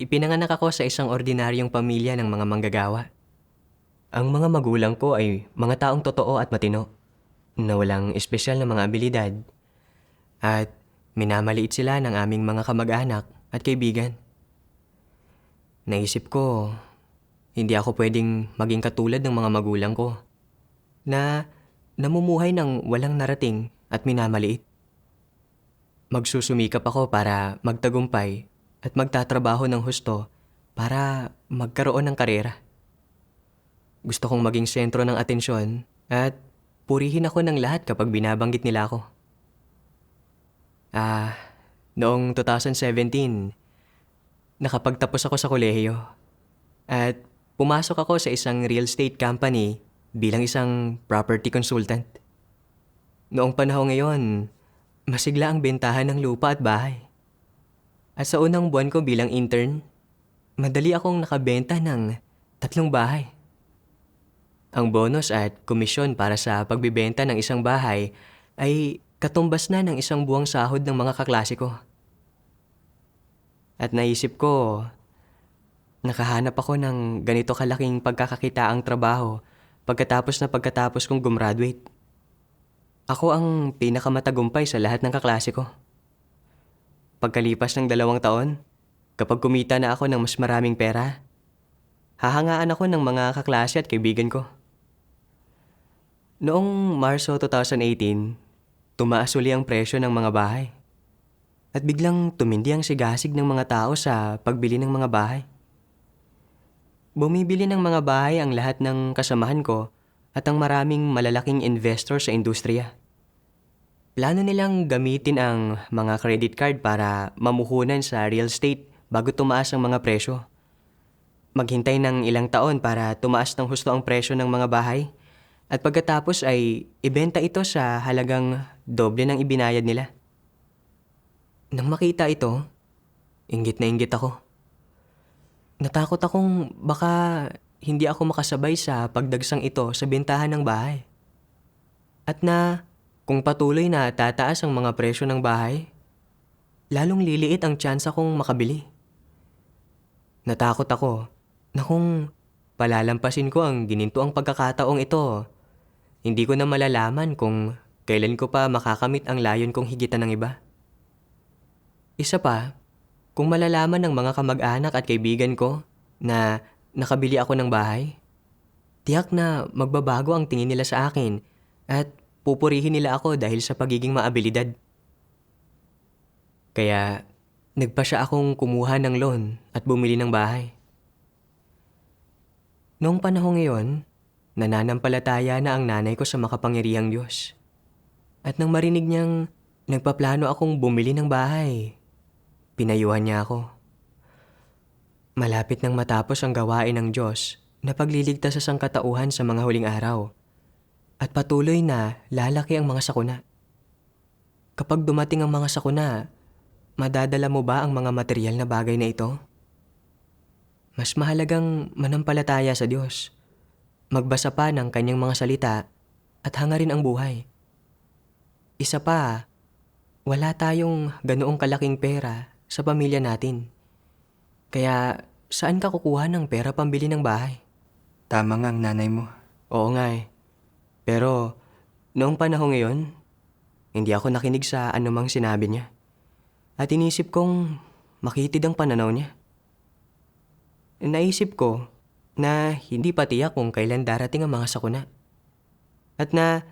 Ipinanganak ako sa isang ordinaryong pamilya ng mga manggagawa. Ang mga magulang ko ay mga taong totoo at matino, na walang espesyal na mga abilidad, at minamaliit sila ng aming mga kamag-anak at kaibigan. Naisip ko, hindi ako pwedeng maging katulad ng mga magulang ko, na namumuhay ng walang narating at minamaliit. Magsusumikap ako para magtagumpay at magtatrabaho ng husto para magkaroon ng karera. Gusto kong maging sentro ng atensyon at purihin ako ng lahat kapag binabanggit nila ako. Ah, noong 2017, nakapagtapos ako sa kolehiyo at pumasok ako sa isang real estate company bilang isang property consultant. Noong panahon ngayon, masigla ang bentahan ng lupa at bahay. At sa unang buwan ko bilang intern, madali akong nakabenta ng 3 bahay. Ang bonus at komisyon para sa pagbibenta ng isang bahay ay katumbas na ng isang buwang sahod ng mga kaklase ko. At naisip ko, nakahanap ako ng ganito kalaking pagkakakitaang trabaho pagkatapos kong gumraduate. Ako ang pinakamatagumpay sa lahat ng kaklase ko. Pagkalipas ng 2 taon, kapag kumita na ako ng mas maraming pera, hahangaan ako ng mga kaklase at kaibigan ko. Noong Marso 2018, tumaas uli ang presyo ng mga bahay. At biglang tumindi ang sigasig ng mga tao sa pagbili ng mga bahay. Bumibili ng mga bahay ang lahat ng kasamahan ko at ang maraming malalaking investor sa industriya. Plano nilang gamitin ang mga credit card para mamuhunan sa real estate bago tumaas ang mga presyo. Maghintay ng ilang taon para tumaas ng husto ang presyo ng mga bahay at pagkatapos ay ibenta ito sa halagang doble ng ibinayad nila. Nang makita ito, inggit na inggit ako. Natakot akong baka hindi ako makasabay sa pagdagsang ito sa bentahan ng bahay. At na kung patuloy na tataas ang mga presyo ng bahay, lalong liliit ang tsansa kong makabili. Natakot ako na kung palalampasin ko ang ginintuang pagkakataong ito, hindi ko na malalaman kung kailan ko pa makakamit ang layon kong higitan ng iba. Isa pa, kung malalaman ng mga kamag-anak at kaibigan ko na nakabili ako ng bahay, tiyak na magbabago ang tingin nila sa akin at pupurihin nila ako dahil sa pagiging maabilidad. Kaya nagpasya akong kumuha ng loan at bumili ng bahay. Noong panahong iyon, nananampalataya na ang nanay ko sa makapangyarihang Diyos. At nang marinig niyang nagpaplano akong bumili ng bahay, pinayuhan niya ako. Malapit nang matapos ang gawain ng Diyos na pagliligtas sa sangkatauhan sa mga huling araw at patuloy na lalaki ang mga sakuna. Kapag dumating ang mga sakuna, madadala mo ba ang mga material na bagay na ito? Mas mahalagang manampalataya sa Diyos, magbasa pa ng kanyang mga salita at hangarin ang buhay. Isa pa, wala tayong ganoong kalaking pera sa pamilya natin. Kaya saan ka kukuha ng pera pambili ng bahay? Tama nga ang nanay mo. Oo nga eh. Pero noong panahon ngayon, hindi ako nakinig sa anumang sinabi niya. At inisip kong makitid ang pananaw niya. Naisip ko na hindi pa tiyak kung kailan darating ang mga sakuna. At na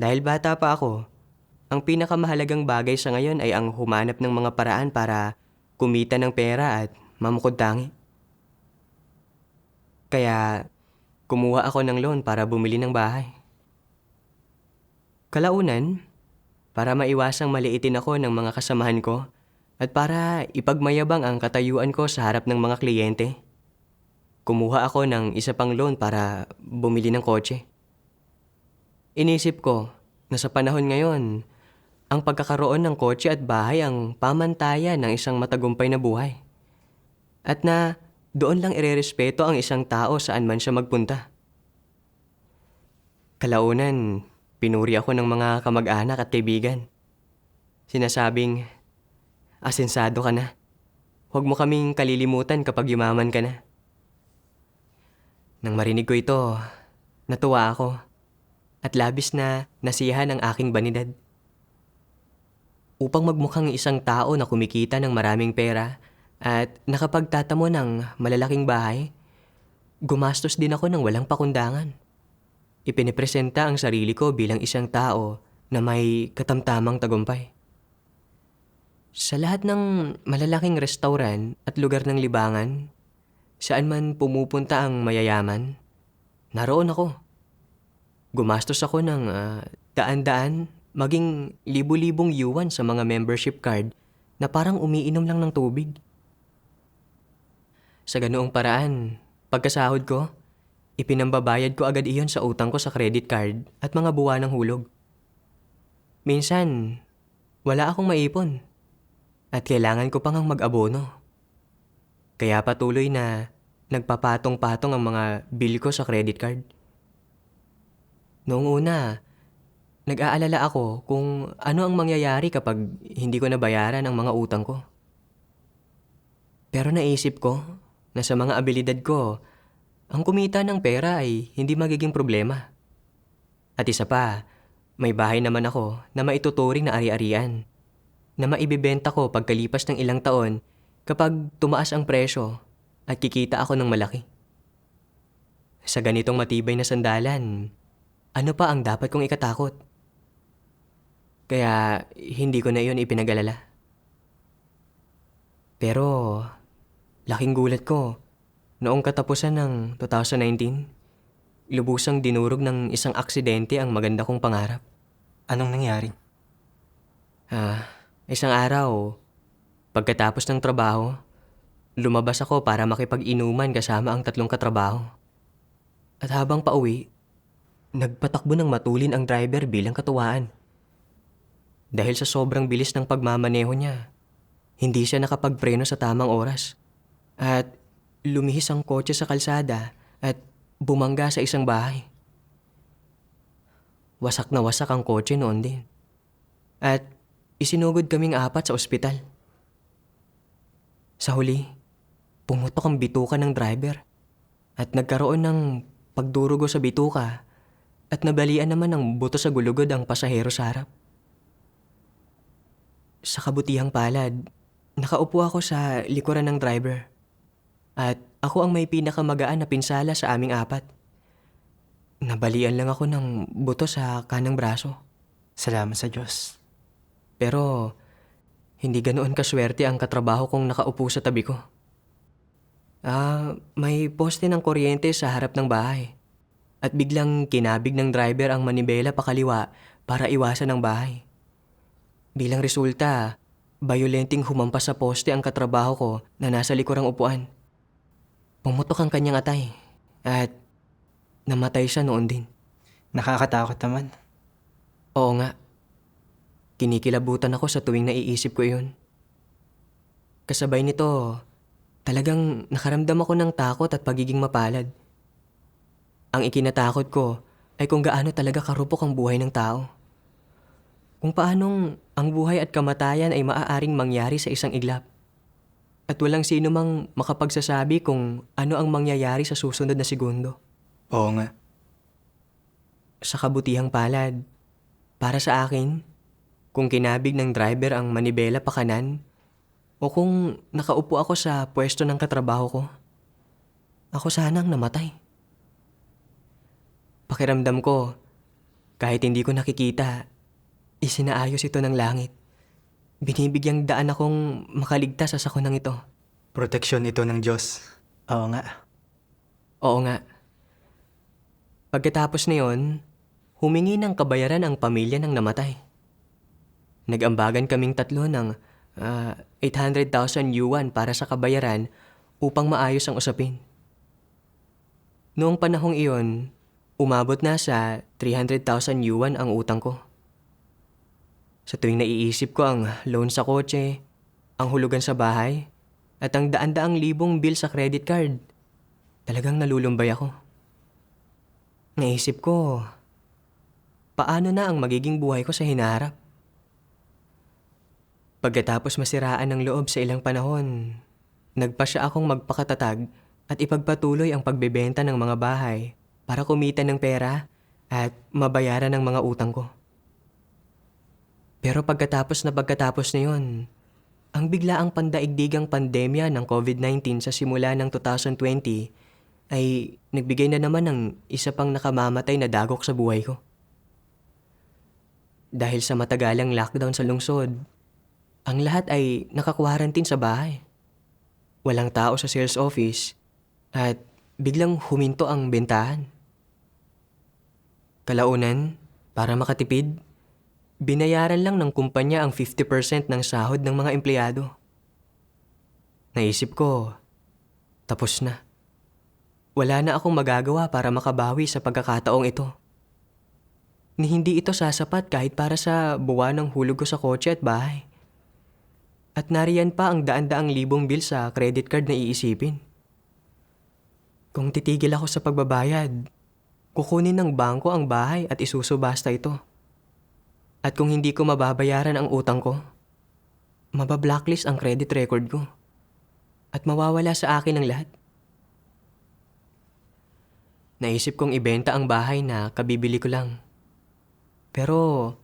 dahil bata pa ako, ang pinakamahalagang bagay sa ngayon ay ang humanap ng mga paraan para kumita ng pera at mamukod tangi. Kaya kumuha ako ng loan para bumili ng bahay. Kalaunan, para maiwasang maliitin ako ng mga kasamahan ko at para ipagmayabang ang katayuan ko sa harap ng mga kliyente, kumuha ako ng isa pang loan para bumili ng kotse. Inisip ko na sa panahon ngayon, ang pagkakaroon ng kotse at bahay ang pamantayan ng isang matagumpay na buhay. At na doon lang irerespeto ang isang tao saan man siya magpunta. Kalaunan, pinuri ako ng mga kamag-anak at kaibigan. Sinasabing, asensado ka na. huwag mo kaming kalilimutan kapag yumaman ka na. Nang marinig ko ito, natuwa ako at labis na nasiyahan ang aking banidad. Upang magmukhang isang tao na kumikita ng maraming pera at nakapagtatamo ng malalaking bahay, gumastos din ako ng walang pakundangan. Ipinipresenta ang sarili ko bilang isang tao na may katamtamang tagumpay. Sa lahat ng malalaking restaurant at lugar ng libangan, saan man pumupunta ang mayayaman, naroon ako. Gumastos ako ng daan-daan, maging libu-libong yuan sa mga membership card na parang umiinom lang ng tubig. Sa ganoong paraan, pagkasahod ko, ipinambabayad ko agad iyon sa utang ko sa credit card at mga buwanang hulog. Minsan, wala akong maipon at kailangan ko pang mag-abono. Kaya patuloy na nagpapatong-patong ang mga bill ko sa credit card. Noong una, nag-aalala ako kung ano ang mangyayari kapag hindi ko nabayaran ang mga utang ko. Pero naisip ko na sa mga abilidad ko, ang kumita ng pera ay hindi magiging problema. At isa pa, may bahay naman ako na maituturing na ari-arian, na maibibenta ko pagkalipas ng ilang taon kapag tumaas ang presyo at kikita ako ng malaki. Sa ganitong matibay na sandalan, ano pa ang dapat kong ikatakot? Kaya hindi ko na iyon ipinag-alala. Pero laking gulat ko, noong katapusan ng 2019, lubusang dinurog ng isang aksidente ang maganda kong pangarap. Anong nangyari? Isang araw, pagkatapos ng trabaho, lumabas ako para makipag-inuman kasama ang 3 katrabaho. At habang pauwi, nagpatakbo ng matulin ang driver bilang katuwaan. Dahil sa sobrang bilis ng pagmamaneho niya, hindi siya nakapagpreno sa tamang oras. At lumihis ang kotse sa kalsada at bumangga sa isang bahay. Wasak na wasak ang kotse noon din. At isinugod kaming 4 sa ospital. Sa huli, pumutok ang bituka ng driver at nagkaroon ng pagdurugo sa bituka at nabalian naman ng buto sa gulugod ang pasahero sa harap. Sa kabutihang palad, nakaupo ako sa likuran ng driver at ako ang may pinakamagaan na pinsala sa aming 4. Nabalian lang ako ng buto sa kanang braso. Salamat sa Diyos. Pero hindi ganoon kaswerte ang katrabaho kong nakaupo sa tabi ko. May poste ng kuryente sa harap ng bahay at biglang kinabig ng driver ang manibela pakaliwa para iwasan ang bahay. Bilang resulta, bayolenteng humampas sa poste ang katrabaho ko na nasa likurang upuan. Pumutok ang kanyang atay at namatay siya noon din. Nakakatakot naman. Oo nga. Kinikilabutan ako sa tuwing naiisip ko iyon. Kasabay nito, talagang nakaramdam ako ng takot at pagiging mapalad. Ang ikinatakot ko ay kung gaano talaga karupok ang buhay ng tao. Kung paanong ang buhay at kamatayan ay maaaring mangyari sa isang iglap. At walang sino mang makapagsasabi kung ano ang mangyayari sa susunod na segundo. Oo nga. Sa kabutihang palad, para sa akin, kung kinabig ng driver ang manibela pa kanan o kung nakaupo ako sa pwesto ng katrabaho ko, ako sanang namatay. Pakiramdam ko, kahit hindi ko nakikita, isinaayos ito ng langit. Binibigyang daan akong makaligtas sa sakunang ito. Proteksyon ito ng Diyos. Oo nga. Oo nga. Pagkatapos na yon, humingi ng kabayaran ang pamilya ng namatay. Nag-ambagan kaming 3 ng 800,000 yuan para sa kabayaran upang maayos ang usapin. Noong panahong iyon, umabot na sa 300,000 yuan ang utang ko. Sa tuwing naiisip ko ang loan sa kotse, ang hulugan sa bahay, at ang daan-daang libong bill sa credit card, talagang nalulumbay ako. Naisip ko, paano na ang magiging buhay ko sa hinaharap? Pagkatapos masiraan ng loob sa ilang panahon, Nagpasya akong magpakatatag at ipagpatuloy ang pagbebenta ng mga bahay para kumita ng pera at mabayaran ng mga utang ko. Pero pagkatapos na yun, ang biglaang pandaigdigang pandemya ng COVID-19 sa simula ng 2020 ay nagbigay na naman ng isa pang nakamamatay na dagok sa buhay ko. Dahil sa matagalang lockdown sa lungsod, ang lahat ay naka-quarantine sa bahay. Walang tao sa sales office at biglang huminto ang bentahan. Kalaunan, para makatipid, binayaran lang ng kumpanya ang 50% ng sahod ng mga empleyado. Naisip ko, tapos na. Wala na akong magagawa para makabawi sa pagkakataong ito. Ni hindi ito sasapat kahit para sa buwan ng hulog ko sa kotse at bahay. At nariyan pa ang daan-daang libong bill sa credit card na iisipin. Kung titigil ako sa pagbabayad, kukunin ng bangko ang bahay at isusubasta ito. At kung hindi ko mababayaran ang utang ko, mabablacklist ang credit record ko. At mawawala sa akin ang lahat. Naisip kong ibenta ang bahay na kabibili ko lang. Pero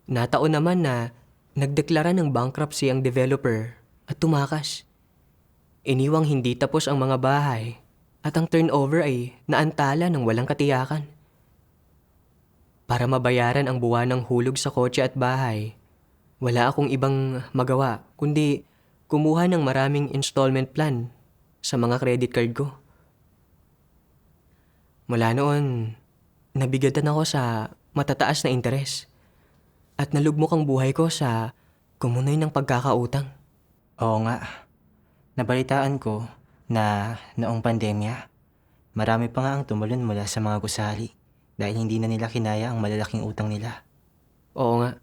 nataon naman na nagdeklara ng bankruptcy ang developer at tumakas. Iniwang hindi tapos ang mga bahay at ang turnover ay naantala ng walang katiyakan. Para mabayaran ang buwan ng hulog sa kotse at bahay, wala akong ibang magawa kundi kumuha ng maraming installment plan sa mga credit card ko. Mula noon, nabigatan ako sa matataas na interes at nalugmok ang buhay ko sa kumunoy ng pagkakautang. Oo nga. Nabalitaan ko na noong pandemya, marami pa nga ang tumalon mula sa mga gusali dahil hindi na nila kinaya ang malalaking utang nila. Oo nga.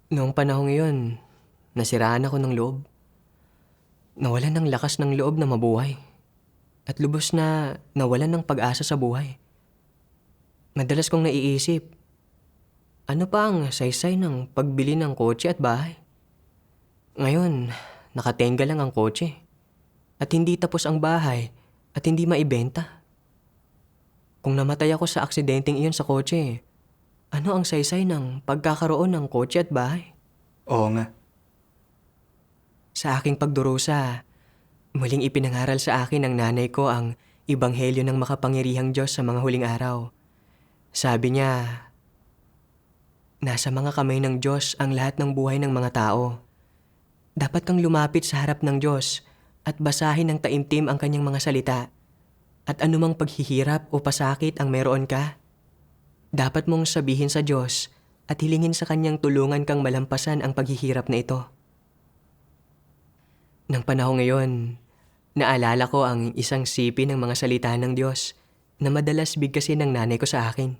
Noong panahong iyon, nasiraan ako ng loob. Nawalan ng lakas ng loob na mabuhay. At lubos na nawalan ng pag-asa sa buhay. Madalas kong naiisip, ano pa ang saysay ng pagbili ng kotse at bahay? Ngayon, nakatenga lang ang kotse. At hindi tapos ang bahay at hindi maibenta. Kung namatay ako sa aksidenteng iyon sa kotse, ano ang saysay ng pagkakaroon ng kotse at bahay? Oo nga. Sa aking pagdurusa, muling ipinangaral sa akin ng nanay ko ang Ebanghelyo ng makapangyarihang Diyos sa mga huling araw. Sabi niya, nasa mga kamay ng Diyos ang lahat ng buhay ng mga tao. Dapat kang lumapit sa harap ng Diyos at basahin ng taimtim ang kanyang mga salita. At anumang paghihirap o pasakit ang meron ka, dapat mong sabihin sa Diyos at hilingin sa kanyang tulungan kang malampasan ang paghihirap na ito. Nang panahon ngayon, naalala ko ang isang sipi ng mga salita ng Diyos na madalas bigkasin ng nanay ko sa akin.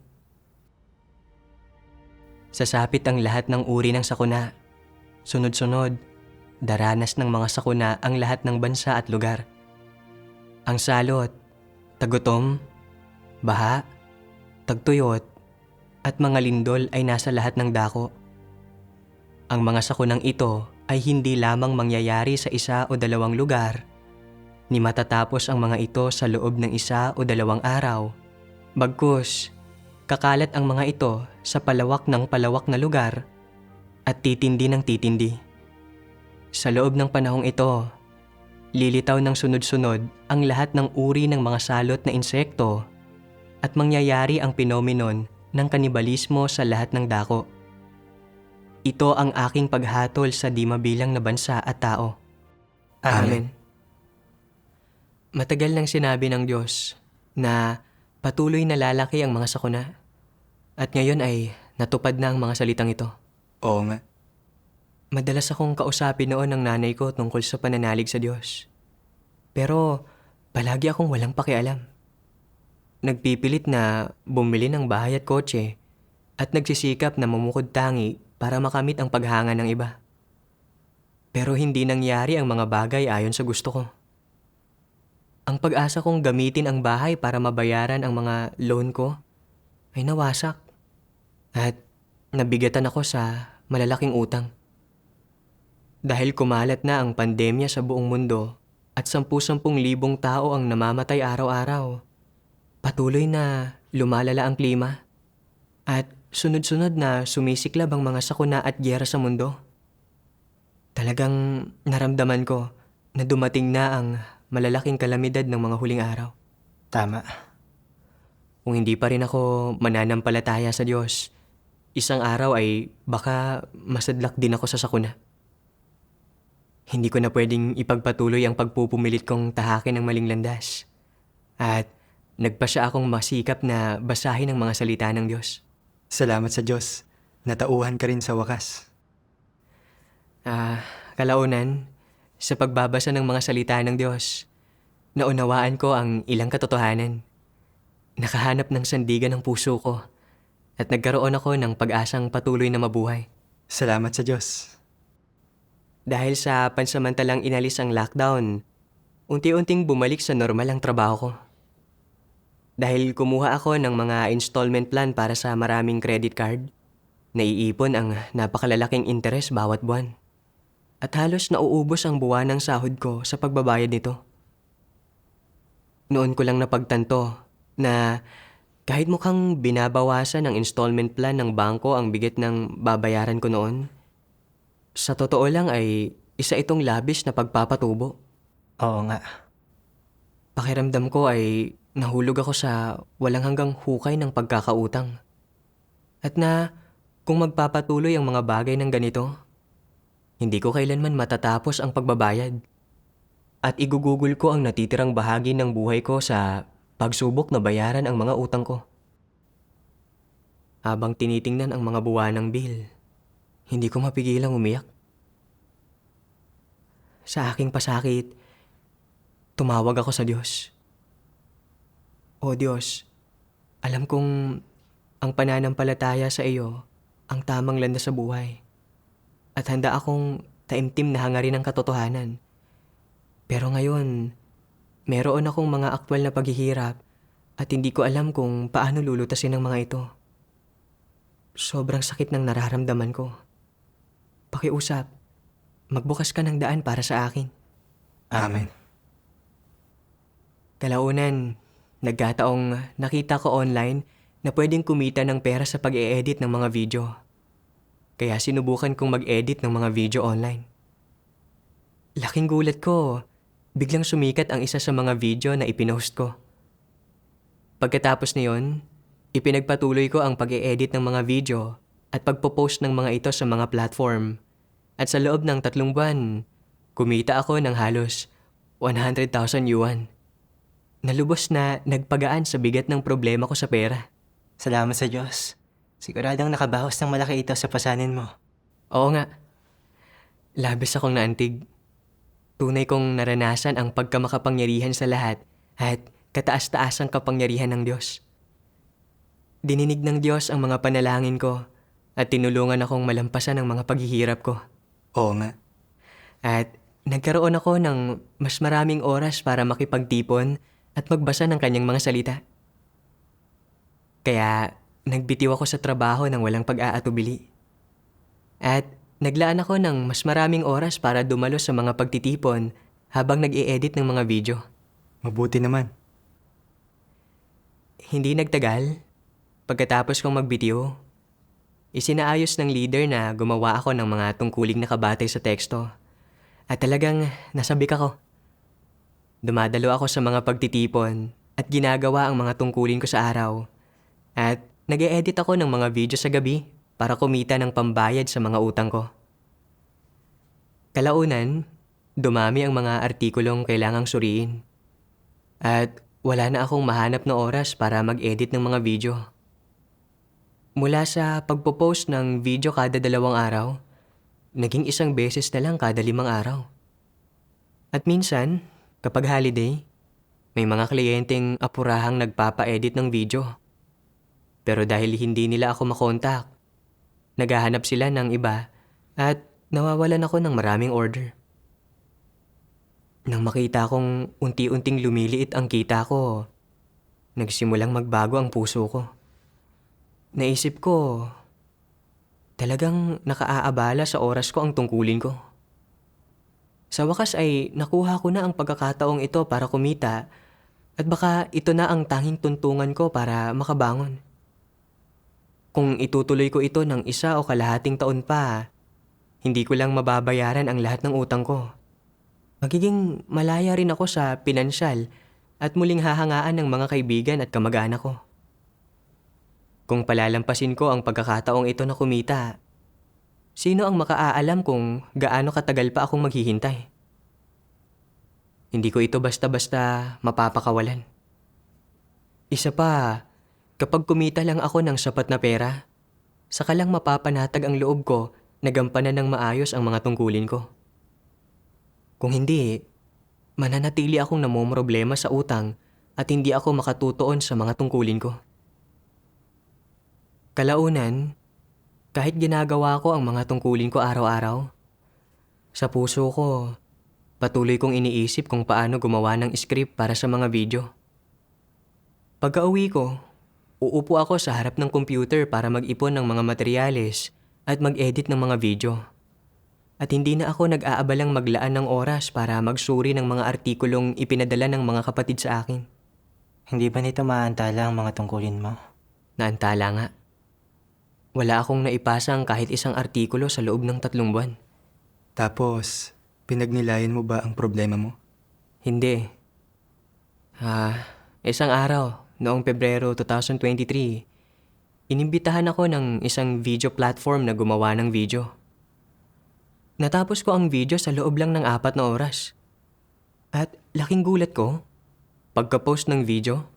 Sasapit ang lahat ng uri ng sakuna. Sunod-sunod, daranas ng mga sakuna ang lahat ng bansa at lugar. Ang salot, tagutom, baha, tagtuyot, at mga lindol ay nasa lahat ng dako. Ang mga sakunang ito ay hindi lamang mangyayari sa isa o dalawang lugar, ni matatapos ang mga ito sa loob ng isa o dalawang araw. Bagkus, kakalat ang mga ito sa palawak na lugar at titindi ng titindi. Sa loob ng panahong ito, lilitaw ng sunod-sunod ang lahat ng uri ng mga salot na insekto at mangyayari ang phenomenon ng kanibalismo sa lahat ng dako. Ito ang aking paghatol sa di mabilang na bansa at tao. Amen. Matagal nang sinabi ng Diyos na patuloy na lalaki ang mga sakuna. At ngayon ay natupad na ang mga salitang ito. Oo nga. Madalas akong kausapin noon ng nanay ko tungkol sa pananalig sa Diyos. Pero palagi akong walang pakialam. Nagpipilit na bumili ng bahay at kotse at nagsisikap na mamukod tangi para makamit ang paghanga ng iba. Pero hindi nangyari ang mga bagay ayon sa gusto ko. Ang pag-asa kong gamitin ang bahay para mabayaran ang mga loan ko ay nawasak at nabigatan ako sa malalaking utang. Dahil kumalat na ang pandemya sa buong mundo at 10,000 tao ang namamatay araw-araw. Patuloy na lumalala ang klima at sunod-sunod na sumisiklab ang mga sakuna at gyera sa mundo. Talagang naramdaman ko na dumating na ang malalaking kalamidad ng mga huling araw. Tama. Kung hindi pa rin ako mananampalataya sa Diyos, isang araw ay baka masadlak din ako sa sakuna. Hindi ko na pwedeng ipagpatuloy ang pagpupumilit kong tahakin ng maling landas. At nagpasya akong masikap na basahin ang mga salita ng Diyos. Salamat sa Diyos. Natauhan ka rin sa wakas. Kalaunan, sa pagbabasa ng mga salita ng Diyos, naunawaan ko ang ilang katotohanan. Nakahanap ng sandigan ng puso ko at nagkaroon ako ng pag-asang patuloy na mabuhay. Salamat sa Diyos. Dahil sa pansamantalang inalis ang lockdown, unti-unting bumalik sa normal ang trabaho ko. Dahil kumuha ako ng mga installment plan para sa maraming credit card, naiipon ang napakalalaking interes bawat buwan. At halos nauubos ang buwan ng sahod ko sa pagbabayad nito. Noon ko lang napagtanto na kahit mukhang binabawasan ng installment plan ng bangko ang bigat ng babayaran ko noon, sa totoo lang ay isa itong labis na pagpapatubo. Oo nga. Pakiramdam ko ay nahulog ako sa walang hanggang hukay ng pagkakautang. At na kung magpapatuloy ang mga bagay ng ganito, hindi ko kailanman matatapos ang pagbabayad. At igugugol ko ang natitirang bahagi ng buhay ko sa pagsubok na bayaran ang mga utang ko. Habang tinitingnan ang mga buwanang bill, hindi ko mapigilang umiyak. Sa aking pasakit, tumawag ako sa Diyos. O Diyos, alam kong ang pananampalataya sa iyo ang tamang landas sa buhay. At handa akong taimtim na hangarin ang katotohanan. Pero ngayon, meron akong mga aktwal na paghihirap at hindi ko alam kung paano lulutasin ang mga ito. Sobrang sakit ng nararamdaman ko. Pakiusap, magbukas ka ng daan para sa akin. Amen. Kalaunan, nagkataong nakita ko online na pwedeng kumita ng pera sa pag-e-edit ng mga video. Kaya sinubukan kong mag-edit ng mga video online. Laking gulat ko, biglang sumikat ang isa sa mga video na ipinost ko. Pagkatapos niyon, ipinagpatuloy ko ang pag-e-edit ng mga video at pagpo-post ng mga ito sa mga platform. At sa loob ng 3 buwan, kumita ako ng halos 100,000 yuan. Nalubos na nagpagaan sa bigat ng problema ko sa pera. Salamat sa Diyos. Siguradong nakabawas ng malaki ito sa pasanin mo. Oo nga, labis akong naantig. Tunay kong naranasan ang pagkamakapangyarihan sa lahat at kataas-taasang kapangyarihan ng Diyos. Dininig ng Diyos ang mga panalangin ko at tinulungan akong malampasan ang mga paghihirap ko. Oo nga. At nagkaroon ako ng mas maraming oras para makipagtipon at magbasa ng kanyang mga salita. Kaya nagbitiw ako sa trabaho ng walang pag-aatubili. At naglaan ako ng mas maraming oras para dumalo sa mga pagtitipon habang nag-i-edit ng mga video. Mabuti naman. Hindi nagtagal, pagkatapos kong magbitiw, isinaayos ng leader na gumawa ako ng mga tungkuling nakabatay sa teksto. At talagang nasabik ako. Dumadalo ako sa mga pagtitipon at ginagawa ang mga tungkulin ko sa araw. At nag-e-edit ako ng mga video sa gabi para kumita ng pambayad sa mga utang ko. Kalaunan, dumami ang mga artikulong kailangang suriin. At wala na akong mahanap na oras para mag-edit ng mga video. Mula sa pagpo-post ng video kada 2 araw, naging 1 beses na lang kada 5 araw. At minsan, kapag holiday, may mga kliyenteng apurahang nagpapa-edit ng video. Pero dahil hindi nila ako makontak, naghahanap sila ng iba at nawawalan ako ng maraming order. Nang makita kong unti-unting lumiliit ang kita ko, nagsimulang magbago ang puso ko. Naisip ko, talagang nakaaabala sa oras ko ang tungkulin ko. Sa wakas ay nakuha ko na ang pagkakataong ito para kumita at baka ito na ang tanging tuntungan ko para makabangon. Kung itutuloy ko ito ng 1 o kalahating taon pa, hindi ko lang mababayaran ang lahat ng utang ko. Magiging malaya rin ako sa pinansyal at muling hahangaan ng mga kaibigan at kamag-anak ko. Kung palalampasin ko ang pagkakataong ito na kumita, sino ang makaalam kung gaano katagal pa akong maghihintay? Hindi ko ito basta-basta mapapakawalan. Isa pa, kapag kumita lang ako ng sapat na pera, saka lang mapapanatag ang loob ko na gampanan ng maayos ang mga tungkulin ko. Kung hindi, mananatili akong namomroblema sa utang at hindi ako makatutuon sa mga tungkulin ko. Kalaunan, kahit ginagawa ko ang mga tungkulin ko araw-araw, sa puso ko, patuloy kong iniisip kung paano gumawa ng script para sa mga video. Pagka-uwi ko, uupo ako sa harap ng computer para mag-ipon ng mga materyales at mag-edit ng mga video. At hindi na ako nag-aabalang maglaan ng oras para magsuri ng mga artikulong ipinadala ng mga kapatid sa akin. Hindi ba nito maantala ang mga tungkulin mo? Naantala nga. Wala akong naipasang kahit isang artikulo sa loob ng 3 buwan. Tapos, pinagnilayan mo ba ang problema mo? Hindi. Isang araw, noong Pebrero 2023, inimbitahan ako ng isang video platform na gumawa ng video. Natapos ko ang video sa loob lang ng 4 na oras. At laking gulat ko, pagka-post ng video,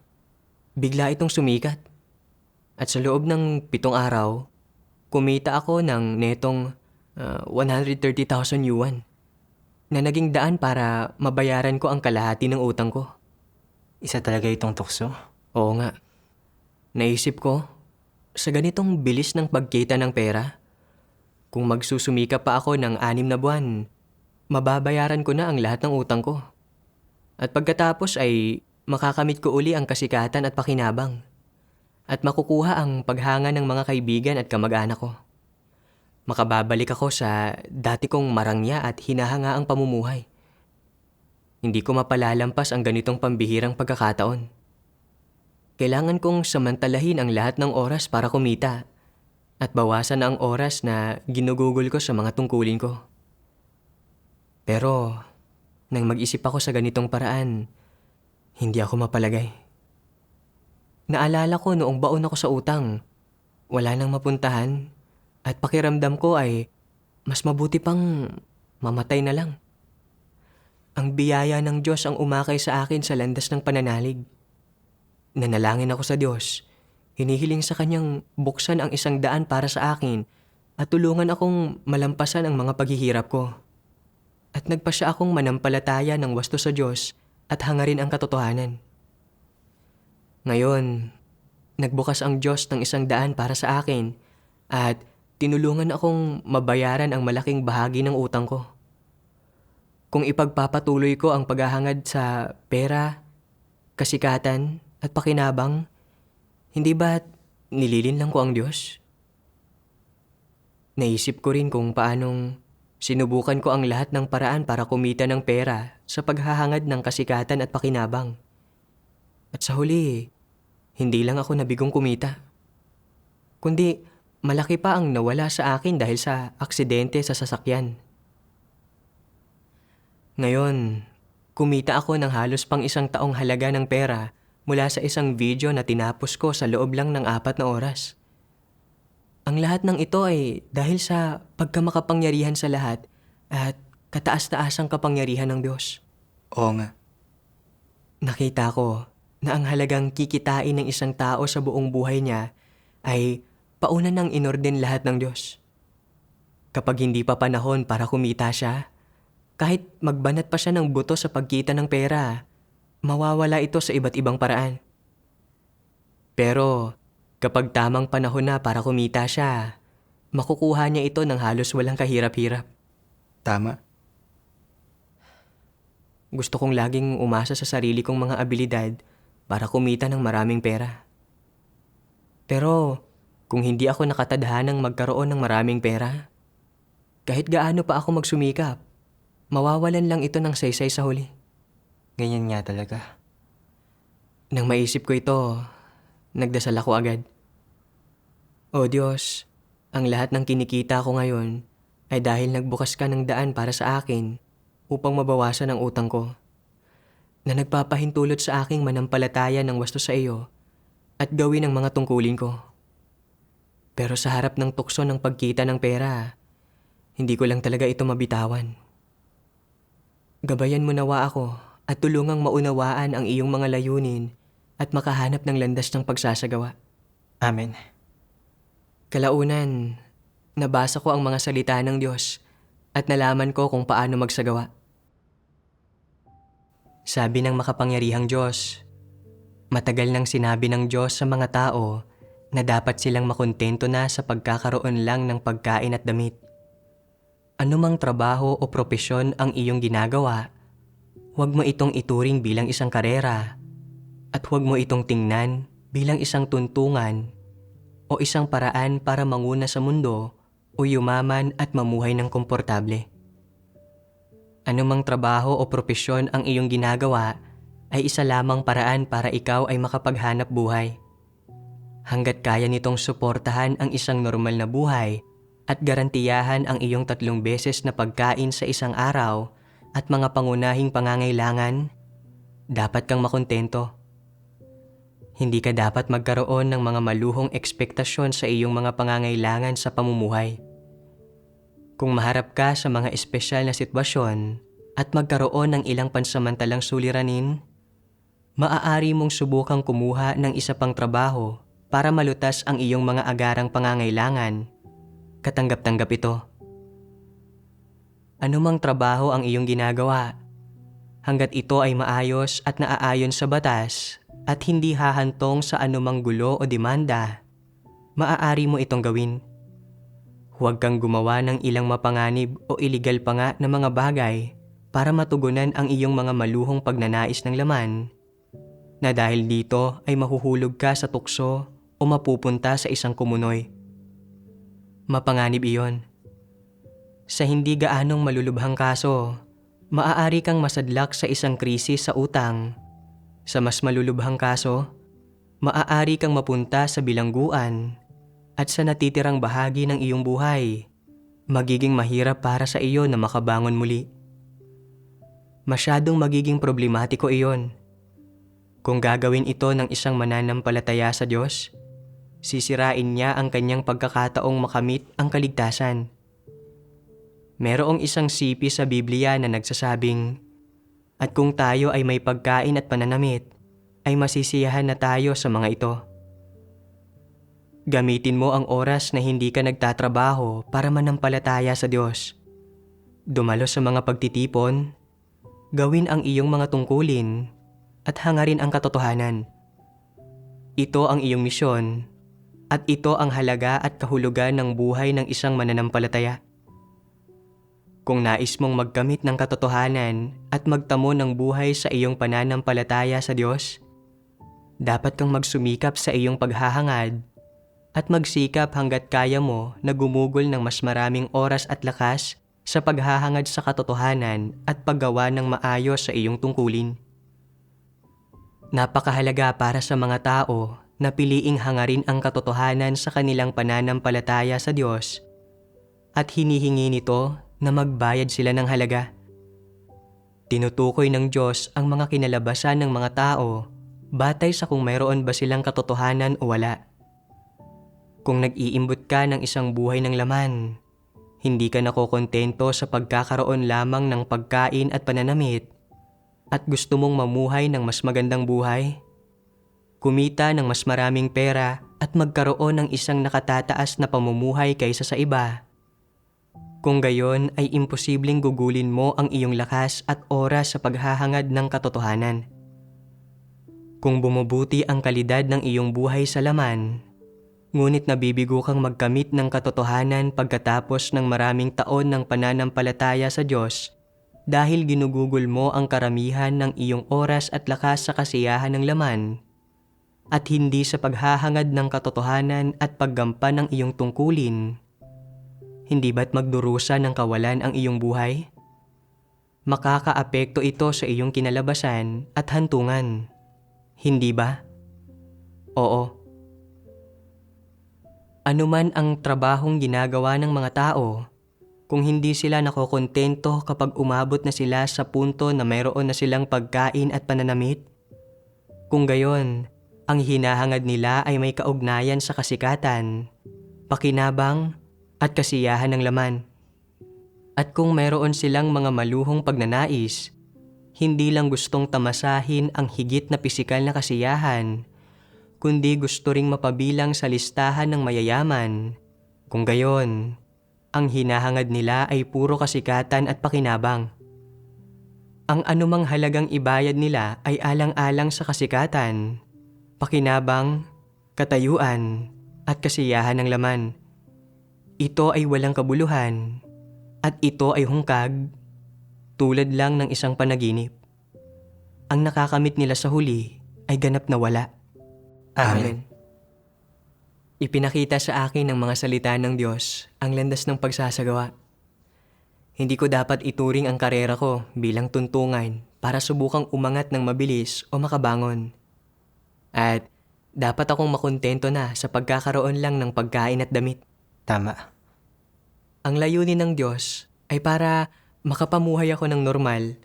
bigla itong sumikat. At sa loob ng 7 araw, kumita ako ng netong 130,000 yuan na naging daan para mabayaran ko ang kalahati ng utang ko. Isa talaga itong tukso? Oo nga. Naisip ko, sa ganitong bilis ng pagkita ng pera, kung magsusumika pa ako ng 6 na buwan, mababayaran ko na ang lahat ng utang ko. At pagkatapos ay makakamit ko uli ang kasikatan at pakinabang. At makukuha ang paghanga ng mga kaibigan at kamag-anak ko. Makababalik ako sa dati kong marangya at hinahanga ang pamumuhay. Hindi ko mapalalampas ang ganitong pambihirang pagkakataon. Kailangan kong samantalahin ang lahat ng oras para kumita at bawasan ang oras na ginugugol ko sa mga tungkulin ko. Pero, nang mag-isip ako sa ganitong paraan, hindi ako mapalagay. Naalala ko noong baon ako sa utang, wala nang mapuntahan at pakiramdam ko ay mas mabuti pang mamatay na lang. Ang biyaya ng Diyos ang umakay sa akin sa landas ng pananalig. Nanalangin ako sa Diyos, hinihiling sa Kanyang buksan ang 100 para sa akin at tulungan akong malampasan ang mga paghihirap ko. At nagpasya akong manampalataya ng wasto sa Diyos at hangarin ang katotohanan. Ngayon, nagbukas ang Diyos ng 100 para sa akin at tinulungan akong mabayaran ang malaking bahagi ng utang ko. Kung ipagpapatuloy ko ang paghahangad sa pera, kasikatan at pakinabang, hindi ba't nililinlang ko ang Diyos? Naisip ko rin kung paanong sinubukan ko ang lahat ng paraan para kumita ng pera sa paghahangad ng kasikatan at pakinabang. At sa huli, hindi lang ako nabigong kumita. Kundi malaki pa ang nawala sa akin dahil sa aksidente sa sasakyan. Ngayon, kumita ako ng halos pang 1 taong halaga ng pera mula sa isang video na tinapos ko sa loob lang ng 4 na oras. Ang lahat ng ito ay dahil sa pagkamakapangyarihan sa lahat at kataas-taasang kapangyarihan ng Diyos. Oo nga. Nakita ko na ang halagang kikitain ng isang tao sa buong buhay niya ay pauna nang inorden lahat ng Diyos. Kapag hindi pa panahon para kumita siya, kahit magbanat pa siya ng buto sa pagkita ng pera, mawawala ito sa iba't ibang paraan. Pero kapag tamang panahon na para kumita siya, makukuha niya ito ng halos walang kahirap-hirap. Tama. Gusto kong laging umasa sa sarili kong mga abilidad para kumita ng maraming pera. Pero kung hindi ako nakatadhanang magkaroon ng maraming pera, kahit gaano pa ako magsumikap, mawawalan lang ito ng saysay sa huli. Ganyan nga talaga. Nang maisip ko ito, nagdasal ako agad. O Diyos, ang lahat ng kinikita ko ngayon ay dahil nagbukas ka ng daan para sa akin upang mabawasan ang utang ko, na nagpapahintulot sa aking manampalataya ng wasto sa iyo at gawin ang mga tungkulin ko. Pero sa harap ng tukso ng pagkita ng pera, hindi ko lang talaga ito mabitawan. Gabayan mo nawa ako at tulungang maunawaan ang iyong mga layunin at makahanap ng landas ng pagsasagawa. Amen. Kalaunan, nabasa ko ang mga salita ng Diyos at nalaman ko kung paano magsagawa. Sabi ng makapangyarihang Diyos, matagal nang sinabi ng Diyos sa mga tao na dapat silang makontento na sa pagkakaroon lang ng pagkain at damit. Anumang trabaho o propesyon ang iyong ginagawa, huwag mo itong ituring bilang isang karera at huwag mo itong tingnan bilang isang tuntungan o isang paraan para manguna sa mundo o yumaman at mamuhay ng komportable. Anumang trabaho o propesyon ang iyong ginagawa ay isa lamang paraan para ikaw ay makapaghanap buhay. Hanggat kaya nitong suportahan ang isang normal na buhay at garantiyahan ang iyong 3 beses na pagkain sa isang araw at mga pangunahing pangangailangan, dapat kang makontento. Hindi ka dapat magkaroon ng mga maluhong ekspektasyon sa iyong mga pangangailangan sa pamumuhay. Kung maharap ka sa mga espesyal na sitwasyon at magkaroon ng ilang pansamantalang suliranin, maaari mong subukang kumuha ng isa pang trabaho para malutas ang iyong mga agarang pangangailangan. Katanggap-tanggap ito. Anumang trabaho ang iyong ginagawa, hanggat ito ay maayos at naaayon sa batas at hindi hahantong sa anumang gulo o demanda, maaari mo itong gawin. Huwag kang gumawa ng ilang mapanganib o iligal pa nga na mga bagay para matugunan ang iyong mga maluhong pagnanais ng laman, na dahil dito ay mahuhulog ka sa tukso o mapupunta sa isang kumunoy. Mapanganib iyon. Sa hindi gaanong malulubhang kaso, maaari kang masadlak sa isang krisis sa utang. Sa mas malulubhang kaso, maaari kang mapunta sa bilangguan at sa natitirang bahagi ng iyong buhay, magiging mahirap para sa iyo na makabangon muli. Masyadong magiging problematiko iyon. Kung gagawin ito ng isang mananampalataya sa Diyos, sisirain niya ang kanyang pagkakataong makamit ang kaligtasan. Merong isang sipi sa Biblia na nagsasabing, at kung tayo ay may pagkain at pananamit, ay masisiyahan na tayo sa mga ito. Gamitin mo ang oras na hindi ka nagtatrabaho para manampalataya sa Diyos. Dumalo sa mga pagtitipon, gawin ang iyong mga tungkulin, at hangarin ang katotohanan. Ito ang iyong misyon, at ito ang halaga at kahulugan ng buhay ng isang mananampalataya. Kung nais mong magkamit ng katotohanan at magtamo ng buhay sa iyong pananampalataya sa Diyos, dapat kang magsumikap sa iyong paghahangad at magsikap hanggat kaya mo na gumugol ng mas maraming oras at lakas sa paghahangad sa katotohanan at paggawa ng maayos sa iyong tungkulin. Napakahalaga para sa mga tao na piliing hangarin ang katotohanan sa kanilang pananampalataya sa Diyos at hinihingi nito na magbayad sila ng halaga. Tinutukoy ng Diyos ang mga kinalabasan ng mga tao batay sa kung mayroon ba silang katotohanan o wala. Kung nag-iimbot ka ng isang buhay ng laman, hindi ka nakokontento sa pagkakaroon lamang ng pagkain at pananamit, at gusto mong mamuhay ng mas magandang buhay, kumita ng mas maraming pera at magkaroon ng isang nakatataas na pamumuhay kaysa sa iba, kung gayon ay imposibleng gugulin mo ang iyong lakas at oras sa paghahangad ng katotohanan. Kung bumubuti ang kalidad ng iyong buhay sa laman, ngunit nabibigo kang magkamit ng katotohanan pagkatapos ng maraming taon ng pananampalataya sa Diyos dahil ginugugol mo ang karamihan ng iyong oras at lakas sa kasiyahan ng laman at hindi sa paghahangad ng katotohanan at paggampan ng iyong tungkulin, hindi ba't magdurusa ng kawalan ang iyong buhay? makakaapekto ito sa iyong kinalabasan at hantungan. Hindi ba? Oo. Ano man ang trabahong ginagawa ng mga tao, kung hindi sila nakokontento kapag umabot na sila sa punto na mayroon na silang pagkain at pananamit, kung gayon, ang hinahangad nila ay may kaugnayan sa kasikatan, pakinabang, at kasiyahan ng laman. At kung mayroon silang mga maluhong pagnanais, hindi lang gustong tamasahin ang higit na pisikal na kasiyahan, kundi gusto ring mapabilang sa listahan ng mayayaman. Kung gayon, ang hinahangad nila ay puro kasikatan at pakinabang. Ang anumang halagang ibayad nila ay alang-alang sa kasikatan, pakinabang, katayuan, at kasiyahan ng laman. Ito ay walang kabuluhan, at ito ay hungkag, tulad lang ng isang panaginip. Ang nakakamit nila sa huli ay ganap na wala. Amen. Ipinakita sa akin ng mga salita ng Diyos ang landas ng pagsasagawa. Hindi ko dapat ituring ang karera ko bilang tuntungan para subukang umangat ng mabilis o makabangon. At dapat akong makontento na sa pagkakaroon lang ng pagkain at damit. Tama. Ang layunin ng Diyos ay para makapamuhay ako ng normal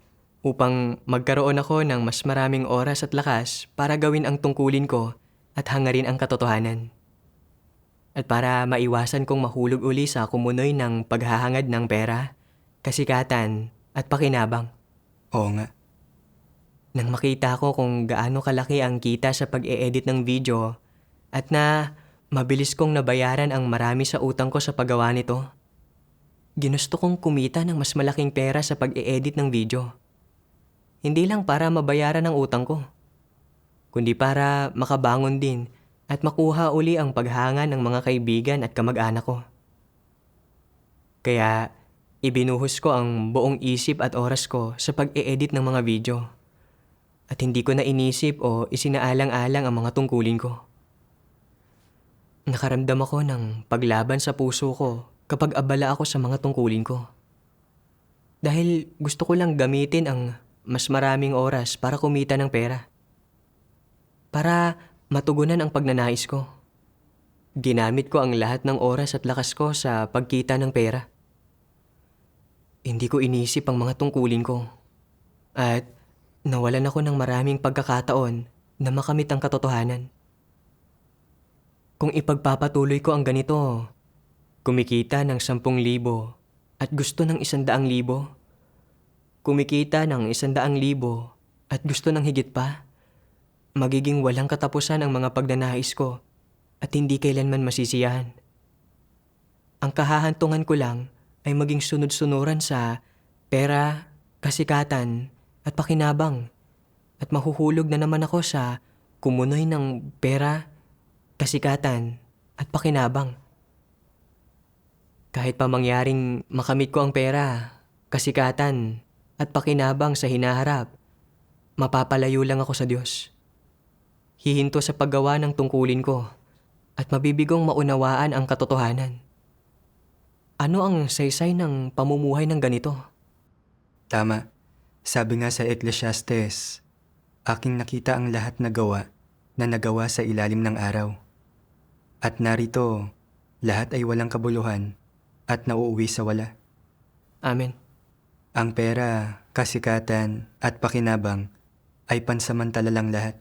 upang magkaroon ako ng mas maraming oras at lakas para gawin ang tungkulin ko at hangarin ang katotohanan. At para maiwasan kong mahulog uli sa kumunoy ng paghahangad ng pera, kasikatan at pakinabang. Oo nga. Nang makita ko kung gaano kalaki ang kita sa pag-e-edit ng video at na mabilis kong nabayaran ang marami sa utang ko sa paggawa nito, ginusto kong kumita ng mas malaking pera sa pag-e-edit ng video. Hindi lang para mabayaran ang utang ko, kundi para makabangon din at makuha uli ang paghanga ng mga kaibigan at kamag-anak ko. Kaya ibinuhos ko ang buong isip at oras ko sa pag-e-edit ng mga video. At hindi ko na inisip o isinaalang-alang ang mga tungkulin ko. Nakaramdam ako ng paglaban sa puso ko kapag abala ako sa mga tungkulin ko. Dahil gusto ko lang gamitin ang mas maraming oras para kumita ng pera. Para matugunan ang pagnanais ko. Ginamit ko ang lahat ng oras at lakas ko sa pagkita ng pera. Hindi ko inisip ang mga tungkulin ko. At nawalan ako ng maraming pagkakataon na makamit ang katotohanan. Kung ipagpapatuloy ko ang ganito, kumikita ng 10,000 at gusto ng 100,000, kumikita ng 100,000 at gusto ng higit pa, magiging walang katapusan ang mga pagnanais ko at hindi kailanman masisiyahan. Ang kahahantungan ko lang ay maging sunod-sunuran sa pera, kasikatan, at pakinabang at mahuhulog na naman ako sa kumunoy ng pera, kasikatan, at pakinabang. Kahit pa mangyaring makamit ko ang pera, kasikatan, at pakinabang sa hinaharap, mapapalayo lang ako sa Diyos. Hihinto sa paggawa ng tungkulin ko at mabibigong maunawaan ang katotohanan. Ano ang saysay ng pamumuhay ng ganito? Tama. Sabi nga sa Ecclesiastes, aking nakita ang lahat na gawa na nagawa sa ilalim ng araw. At narito, lahat ay walang kabuluhan at nauuwi sa wala. Amen. Ang pera, kasikatan at pakinabang ay pansamantala lang lahat.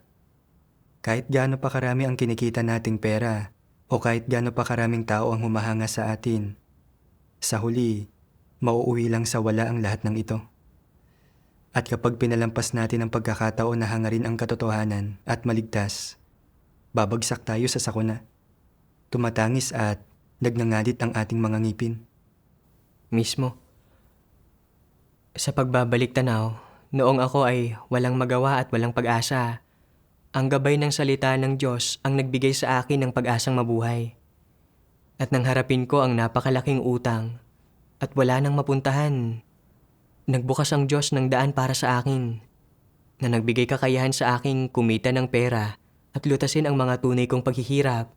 Kahit gaano pa karami ang kinikita nating pera o kahit gaano pa karaming tao ang humahanga sa atin, sa huli, mauuwi lang sa wala ang lahat ng ito. At kapag pinalampas natin ang pagkakataon na hangarin ang katotohanan at maligtas, babagsak tayo sa sakuna. Tumatangis at nagngangalit ang ating mga ngipin. Mismo. Sa pagbabalik tanaw, noong ako ay walang magawa at walang pag-asa, ang gabay ng salita ng Diyos ang nagbigay sa akin ng pag-asang mabuhay. At nang harapin ko ang napakalaking utang at wala nang mapuntahan, nagbukas ang Diyos ng daan para sa akin na nagbigay kakayahan sa aking kumita ng pera at lutasin ang mga tunay kong paghihirap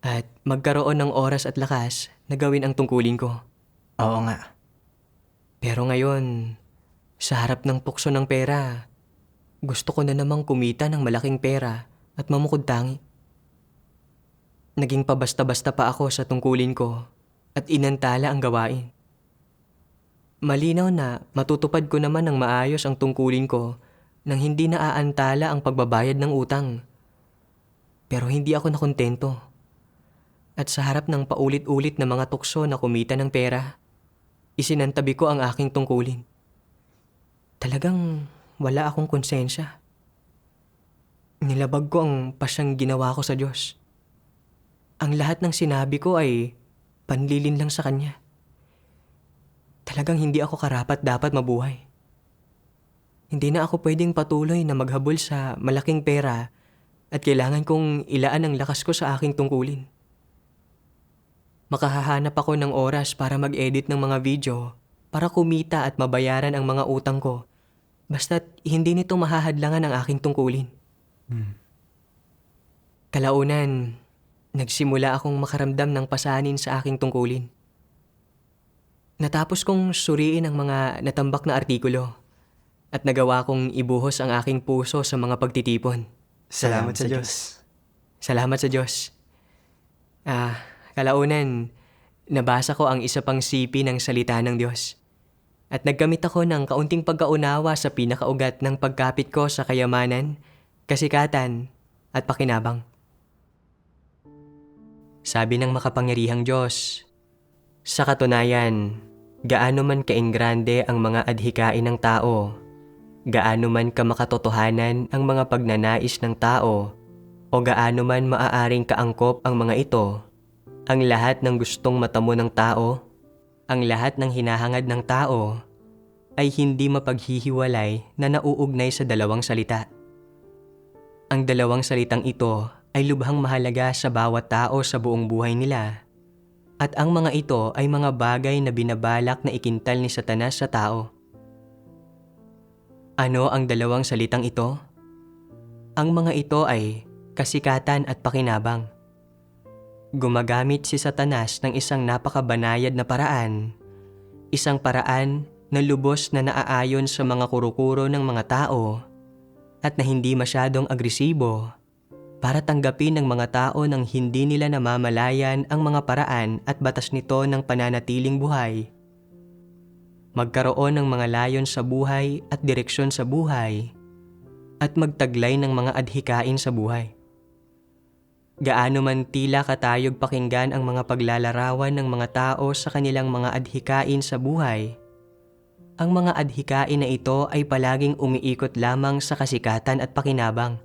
at magkaroon ng oras at lakas na gawin ang tungkulin ko. Oo nga. Pero ngayon, Sa harap ng tukso ng pera, gusto ko na namang kumita ng malaking pera at mamukod tangi. Naging pabasta-basta pa ako sa tungkulin ko at inantala ang gawain. Malinaw na matutupad ko naman ng maayos ang tungkulin ko nang hindi naaantala ang pagbabayad ng utang. Pero hindi ako nakontento. At sa harap ng paulit-ulit na mga tukso na kumita ng pera, isinantabi ko ang aking tungkulin. Talagang wala akong konsensya. Nilabag ko ang pasyang ginawa ko sa Diyos. Ang lahat ng sinabi ko ay panlilin lang sa Kanya. Talagang hindi ako karapat-dapat mabuhay. Hindi na ako pwedeng patuloy na maghabol sa malaking pera at kailangan kong ilaan ang lakas ko sa aking tungkulin. Makahahanap ako ng oras para mag-edit ng mga video para kumita at mabayaran ang mga utang ko basta't hindi nito mahahadlangan ang aking tungkulin. Kalaunan, nagsimula akong makaramdam ng pasanin sa aking tungkulin. Natapos kong suriin ang mga natambak na artikulo at nagawa kong ibuhos ang aking puso sa mga pagtitipon. Salamat sa Diyos. Salamat sa Diyos. Kalaunan, nabasa ko ang isa pang sipi ng salita ng Diyos. At nagkamit ako ng kaunting pagkaunawa sa pinakaugat ng pagkapit ko sa kayamanan, kasikatan, at pakinabang. Sabi ng makapangyarihang Diyos, sa katunayan, gaano man kaingrande ang mga adhikain ng tao, gaano man kamakatotohanan ang mga pagnanais ng tao, o gaano man maaaring kaangkop ang mga ito, ang lahat ng gustong matamo ng tao, ang lahat ng hinahangad ng tao, ay hindi mapaghihiwalay na nauugnay sa dalawang salita. Ang dalawang salitang ito ay lubhang mahalaga sa bawat tao sa buong buhay nila, at ang mga ito ay mga bagay na binabalak na ikintal ni Satanas sa tao. Ano ang dalawang salitang ito? Ang mga ito ay kasikatan at pakinabang. Gumagamit si Satanas ng isang napakabanayad na paraan, isang paraan na lubos na naaayon sa mga kurukuro ng mga tao at na hindi masyadong agresibo para tanggapin ng mga tao nang hindi nila namamalayan ang mga paraan at batas nito ng pananatiling buhay. Magkaroon ng mga layon sa buhay at direksyon sa buhay at magtaglay ng mga adhikain sa buhay. Gaano man tila katayog pakinggan ang mga paglalarawan ng mga tao sa kanilang mga adhikain sa buhay, ang mga adhikain na ito ay palaging umiikot lamang sa kasikatan at pakinabang.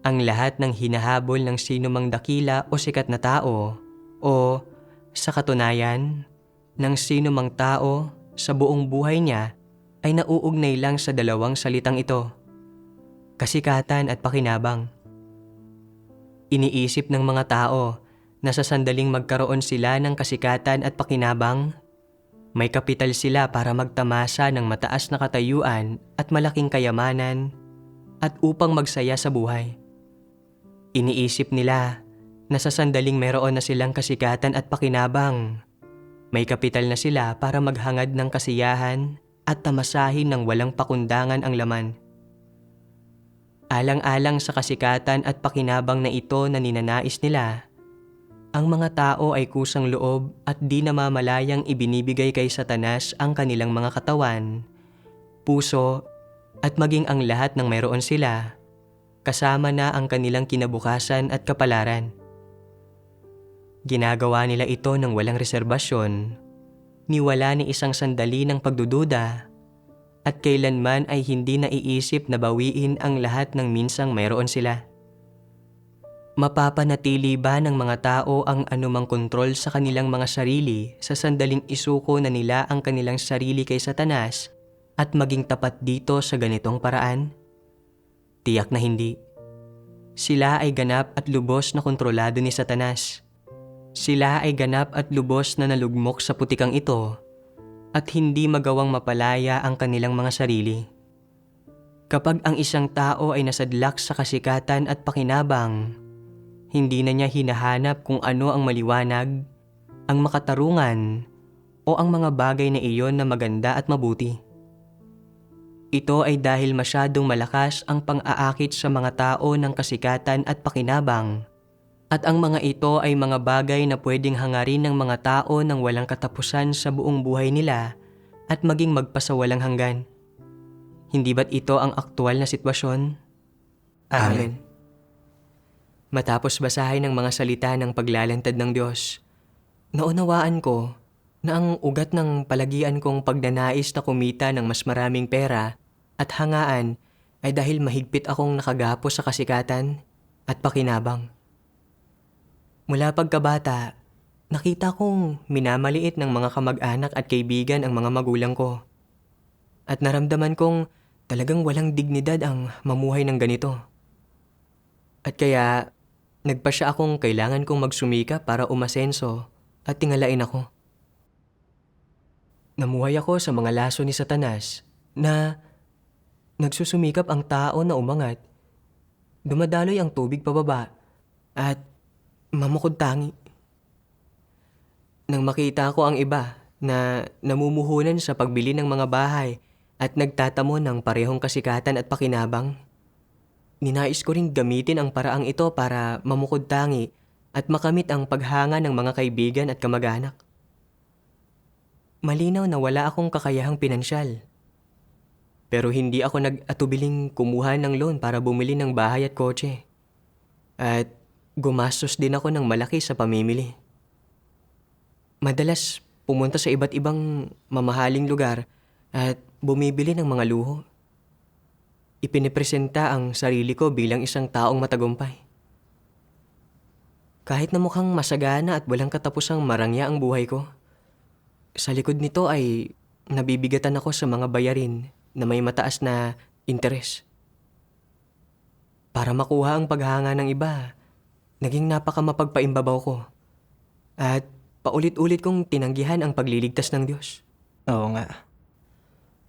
Ang lahat ng hinahabol ng sinumang dakila o sikat na tao, o sa katunayan, ng sinumang tao sa buong buhay niya ay nauugnay lang sa dalawang salitang ito, kasikatan at pakinabang. Iniisip ng mga tao na sa sandaling magkaroon sila ng kasikatan at pakinabang, may kapital sila para magtamasa ng mataas na katayuan at malaking kayamanan at upang magsaya sa buhay. Iniisip nila na sa sandaling mayroon na silang kasikatan at pakinabang, may kapital na sila para maghangad ng kasiyahan at tamasahin ng walang pakundangan ang laman. Alang-alang sa kasikatan at pakinabang na ito na ninanais nila, ang mga tao ay kusang loob at di namamalayang ibinibigay kay Satanas ang kanilang mga katawan, puso at maging ang lahat ng mayroon sila, kasama na ang kanilang kinabukasan at kapalaran. Ginagawa nila ito ng walang reserbasyon, niwala ni isang sandali ng pagdududa, at kailanman ay hindi naiisip na bawiin ang lahat ng minsang mayroon sila. Mapapanatili ba ng mga tao ang anumang kontrol sa kanilang mga sarili sa sandaling isuko na nila ang kanilang sarili kay Satanas at maging tapat dito sa ganitong paraan? Tiyak na hindi. Sila ay ganap at lubos na kontrolado ni Satanas. Sila ay ganap at lubos na nalugmok sa putikang ito at hindi magawang mapalaya ang kanilang mga sarili. Kapag ang isang tao ay nasadlak sa kasikatan at pakinabang, hindi na niya hinahanap kung ano ang maliwanag, ang makatarungan, o ang mga bagay na iyon na maganda at mabuti. ito ay dahil masyadong malakas ang pang-aakit sa mga tao ng kasikatan at pakinabang. At ang mga ito ay mga bagay na pwedeng hangarin ng mga tao ng walang katapusan sa buong buhay nila at maging magpasawalang hanggan. Hindi ba't ito ang aktual na sitwasyon? Amen. Matapos basahin ang mga salita ng paglalantad ng Diyos, naunawaan ko na ang ugat ng palagian kong pagnanais na kumita ng mas maraming pera at hangaan ay dahil mahigpit akong nakagapos sa kasikatan at pakinabang. Mula pagkabata, nakita kong minamaliit ng mga kamag-anak at kaibigan ang mga magulang ko. At naramdaman kong talagang walang dignidad ang mamuhay ng ganito. At kaya, nagpasya akong kailangan kong magsumika para umasenso at tingalain ako. Namuhay ako sa mga laso ni Satanas na nagsusumikap ang tao na umangat, dumadaloy ang tubig pababa, at mamukod tangi. Nang makita ko ang iba na namumuhunan sa pagbili ng mga bahay at nagtatamo ng parehong kasikatan at pakinabang, ninais ko ring gamitin ang paraang ito para mamukod tangi at makamit ang paghanga ng mga kaibigan at kamag-anak. Malinaw na wala akong kakayahang pinansyal. Pero hindi ako nag-atubiling kumuha ng loan para bumili ng bahay at kotse. At gumastos din ako ng malaki sa pamimili. Madalas pumunta sa iba't ibang mamahaling lugar at bumibili ng mga luho. Ipinipresenta ang sarili ko bilang isang taong matagumpay. Kahit na mukhang masagana at walang katapusang marangya ang buhay ko, sa likod nito ay nabibigatan ako sa mga bayarin na may mataas na interes. Para makuha ang paghanga ng iba, naging napakamapagpaimbabaw ko. At paulit-ulit kong tinanggihan ang pagliligtas ng Diyos. Oo nga.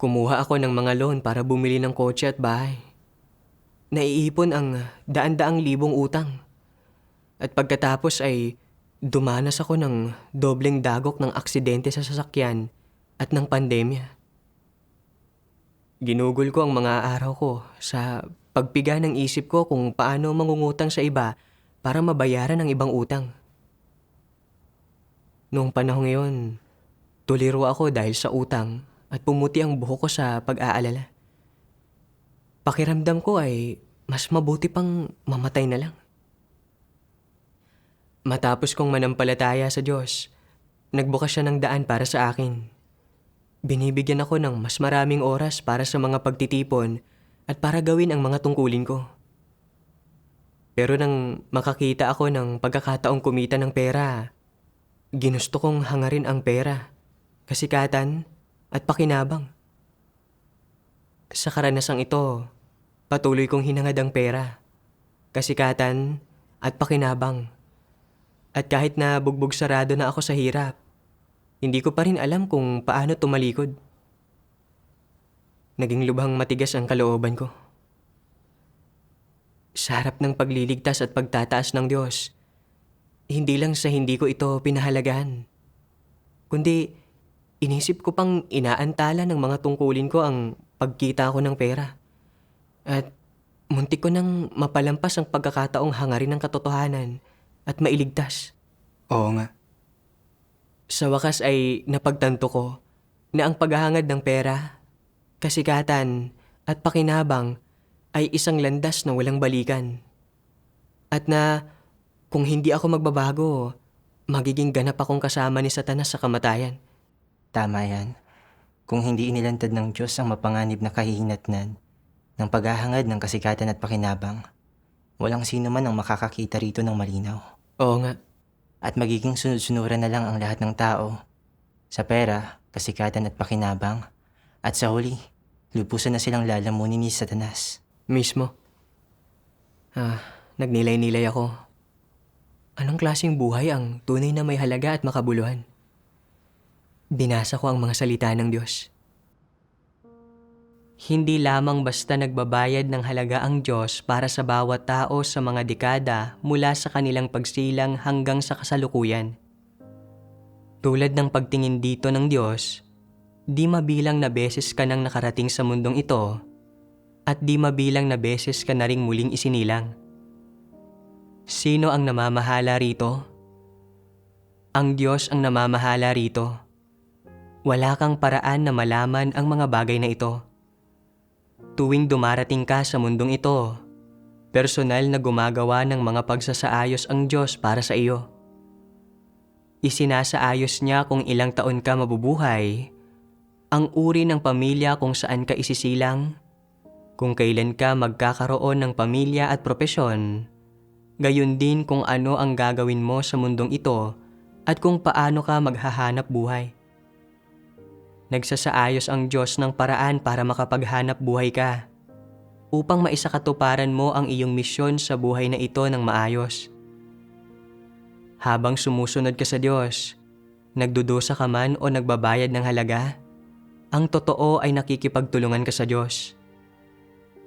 Kumuha ako ng mga loan para bumili ng kotse at bahay. Naiipon ang daan-daang libong utang. At pagkatapos ay dumanas ako ng dobleng dagok ng aksidente sa sasakyan at ng pandemya. Ginugol ko ang mga araw ko sa pagpiga ng isip ko kung paano mangungutang sa iba para mabayaran ang ibang utang. Noong panahon ngayon, tuliro ako dahil sa utang at pumuti ang buhok ko sa pag-aalala. Pakiramdam ko ay mas mabuti pang mamatay na lang. Matapos kong manampalataya sa Diyos, nagbukas siya ng daan para sa akin. Binibigyan ako ng mas maraming oras para sa mga pagtitipon at para gawin ang mga tungkulin ko. Pero nang makakita ako ng pagkakataong kumita ng pera, ginusto kong hangarin ang pera, kasikatan at pakinabang. Sa karanasang ito, patuloy kong hinangad ang pera, kasikatan at pakinabang. At kahit na bugbog sarado na ako sa hirap, hindi ko pa rin alam kung paano tumalikod. Naging lubhang matigas ang kalooban ko. Sa harap ng pagliligtas at pagtataas ng Diyos, hindi lang sa hindi ko ito pinahalagahan, kundi inisip ko pang inaantala ng mga tungkulin ko ang pagkita ko ng pera. At muntik ko nang mapalampas ang pagkakataong hangarin ng katotohanan at mailigtas. Oo nga. Sa wakas ay napagtanto ko na ang paghahangad ng pera, kasikatan at pakinabang ay isang landas na walang balikan. At na kung hindi ako magbabago, magiging ganap akong kasama ni Satanas sa kamatayan. Tama yan. Kung hindi inilantad ng Diyos ang mapanganib na kahihinatnan ng paghahangad ng kasikatan at pakinabang, walang sino man ang makakakita rito ng malinaw. Oo nga. At magiging sunod-sunuran na lang ang lahat ng tao sa pera, kasikatan at pakinabang. At sa huli, lubusan na silang lalamunin ni Satanas. Mismo. Nagnilay-nilay ako. Anong klaseng buhay ang tunay na may halaga at makabuluhan? Binasa ko ang mga salita ng Diyos. Hindi lamang basta nagbabayad ng halaga ang Diyos para sa bawat tao sa mga dekada mula sa kanilang pagsilang hanggang sa kasalukuyan. Tulad ng pagtingin dito ng Diyos, Di mabilang na beses ka nang nakarating sa mundong ito at di mabilang na beses ka na ring muling isinilang. Sino ang namamahala rito? Ang Diyos ang namamahala rito. Wala kang paraan na malaman ang mga bagay na ito. Tuwing dumarating ka sa mundong ito, personal na gumagawa ng mga pagsasaayos ang Diyos para sa iyo. Isinasaayos niya kung ilang taon ka mabubuhay, ang uri ng pamilya kung saan ka isisilang, kung kailan ka magkakaroon ng pamilya at propesyon, gayon din kung ano ang gagawin mo sa mundong ito at kung paano ka maghahanap buhay. Nagsasaayos ang Diyos ng paraan para makapaghanap buhay ka, upang maisakatuparan mo ang iyong misyon sa buhay na ito ng maayos. Habang sumusunod ka sa Diyos, nagdudusa ka man o nagbabayad ng halaga, ang totoo ay nakikipagtulungan ka sa Diyos.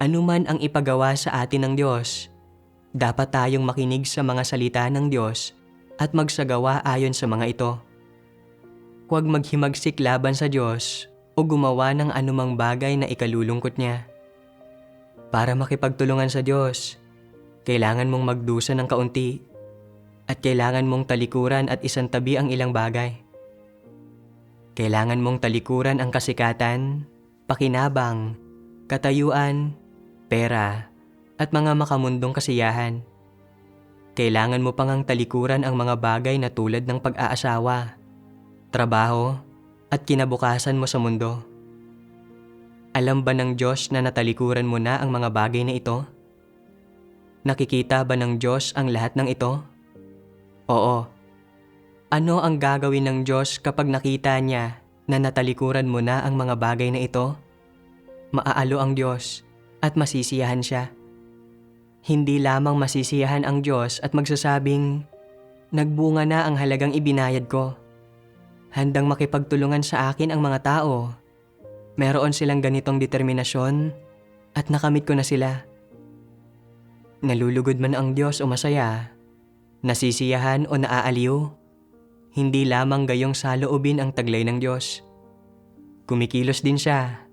Ano man ang ipagawa sa atin ng Diyos, dapat tayong makinig sa mga salita ng Diyos at magsagawa ayon sa mga ito. Huwag maghimagsik laban sa Diyos o gumawa ng anumang bagay na ikalulungkot niya. Para makipagtulungan sa Diyos, kailangan mong magdusa ng kaunti at kailangan mong talikuran at isantabi ang ilang bagay. Kailangan mong talikuran ang kasikatan, pakinabang, katayuan, pera, at mga makamundong kasiyahan. Kailangan mo pang ang talikuran ang mga bagay na tulad ng pag-aasawa, trabaho, at kinabukasan mo sa mundo. Alam ba ng Diyos na natalikuran mo na ang mga bagay na ito? Nakikita ba ng Diyos ang lahat ng ito? Oo. Ano ang gagawin ng Diyos kapag nakita niya na natalikuran mo na ang mga bagay na ito? Maaalo ang Diyos at masisiyahan siya. Hindi lamang masisiyahan ang Diyos at magsasabing, nagbunga na ang halagang ibinayad ko. Handang makipagtulungan sa akin ang mga tao. Meron silang ganitong determinasyon at nakamit ko na sila. Nalulugod man ang Diyos o masaya, nasisiyahan o naaaliw, hindi lamang gayong saloobin ang taglay ng Diyos. Kumikilos din siya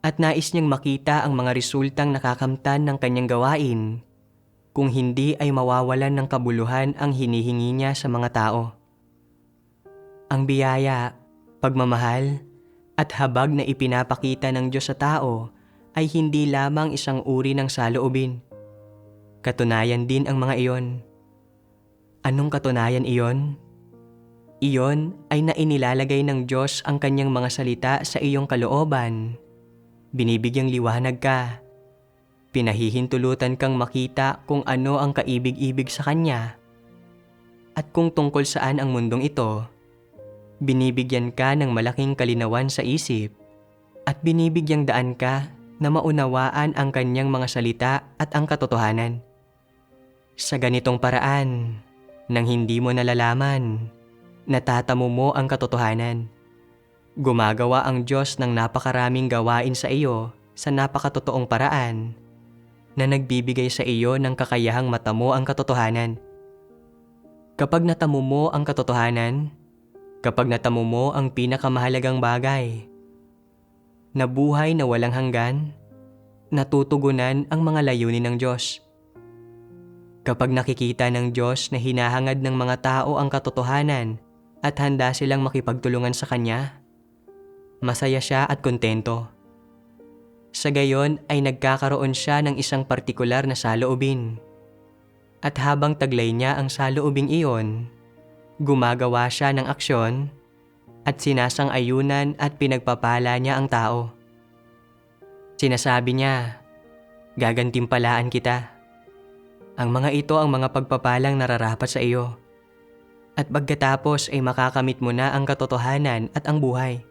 at nais niyang makita ang mga resultang nakakamtan ng kanyang gawain, kung hindi ay mawawalan ng kabuluhan ang hinihingi niya sa mga tao. Ang biyaya, pagmamahal, at habag na ipinapakita ng Diyos sa tao ay hindi lamang isang uri ng saloobin. Katunayan din ang mga iyon. Anong katunayan iyon? Iyon ay nainilalagay ng Diyos ang kanyang mga salita sa iyong kalooban. Binibigyang liwanag ka. Pinahihintulutan kang makita kung ano ang kaibig-ibig sa Kanya. At kung tungkol saan ang mundong ito, binibigyan ka ng malaking kalinawan sa isip at binibigyang daan ka na maunawaan ang Kanyang mga salita at ang katotohanan. Sa ganitong paraan, nang hindi mo nalalaman, natatamo mo ang katotohanan. Gumagawa ang Diyos ng napakaraming gawain sa iyo sa napakatotoong paraan na nagbibigay sa iyo ng kakayahang matamo ang katotohanan. Kapag natamo mo ang katotohanan, kapag natamo mo ang pinakamahalagang bagay, na buhay na walang hanggan, natutugunan ang mga layunin ng Diyos. Kapag nakikita ng Diyos na hinahangad ng mga tao ang katotohanan at handa silang makipagtulungan sa Kanya, masaya siya at kontento. Sa gayon ay nagkakaroon siya ng isang partikular na saloobin. At habang taglay niya ang saloobing iyon, gumagawa siya ng aksyon at sinasang-ayunan at pinagpapala niya ang tao. Sinasabi niya, gagantimpalaan kita. Ang mga ito ang mga pagpapalang nararapat sa iyo. At pagkatapos ay makakamit mo na ang katotohanan at ang buhay.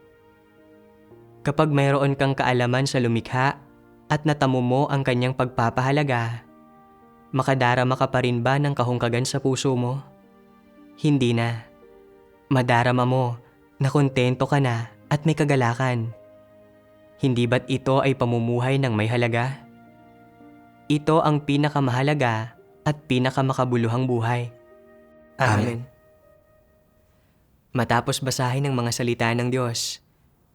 Kapag mayroon kang kaalaman sa lumikha at natamo mo ang kanyang pagpapahalaga, makadarama ka pa rin ba ng kahungkagan sa puso mo? Hindi na. Madarama mo na kontento ka na at may kagalakan. Hindi ba't ito ay pamumuhay ng may halaga? Ito ang pinakamahalaga at pinakamakabuluhang buhay. Amen. Matapos basahin ang mga salita ng Diyos,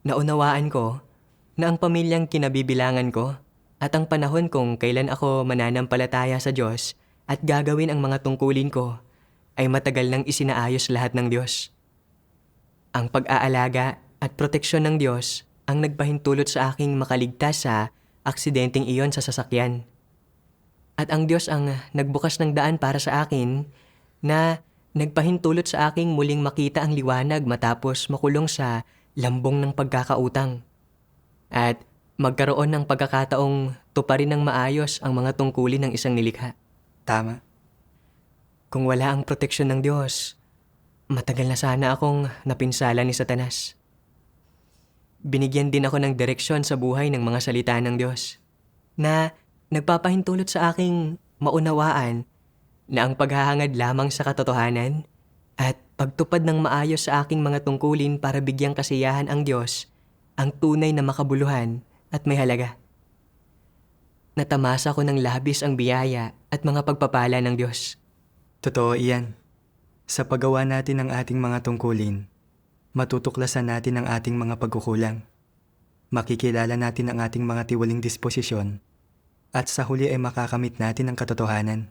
naunawaan ko na ang pamilyang kinabibilangan ko at ang panahon kung kailan ako mananampalataya sa Diyos at gagawin ang mga tungkulin ko ay matagal nang isinaayos lahat ng Diyos. Ang pag-aalaga at proteksyon ng Diyos ang nagpahintulot sa aking makaligtas sa aksidenteng iyon sa sasakyan. At ang Diyos ang nagbukas ng daan para sa akin na nagpahintulot sa aking muling makita ang liwanag matapos makulong sa lambong ng pagkakautang. At magkaroon ng pagkakataong tuparin ng maayos ang mga tungkulin ng isang nilikha. Tama. Kung wala ang proteksyon ng Diyos, matagal na sana akong napinsala ni Satanas. Binigyan din ako ng direksyon sa buhay ng mga salita ng Diyos na nagpapahintulot sa aking maunawaan na ang paghahangad lamang sa katotohanan at pagtupad ng maayos sa aking mga tungkulin para bigyang kasiyahan ang Diyos ang tunay na makabuluhan at may halaga. Natamasa ko ng labis ang biyaya at mga pagpapala ng Diyos. Totoo iyan. Sa paggawa natin ng ating mga tungkulin, matutuklasan natin ang ating mga pagkukulang. Makikilala natin ang ating mga tiwaling disposisyon at sa huli ay makakamit natin ang katotohanan.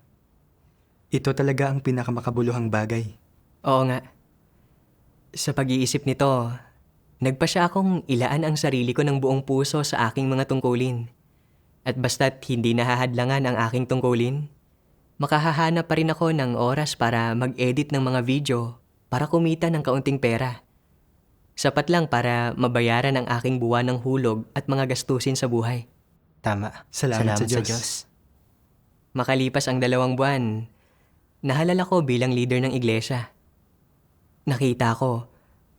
Ito talaga ang pinakamakabuluhang bagay. Oo nga. Sa pag-iisip nito, nagpasya akong ilaan ang sarili ko ng buong puso sa aking mga tungkulin. At basta't hindi nahahadlangan ang aking tungkulin, makahahanap pa rin ako ng oras para mag-edit ng mga video para kumita ng kaunting pera. Sapat lang para mabayaran ang aking buwan ng hulog at mga gastusin sa buhay. Tama. Salamat sa Diyos. Makalipas ang 2 buwan, nahalal ako bilang leader ng iglesia. Nakita ko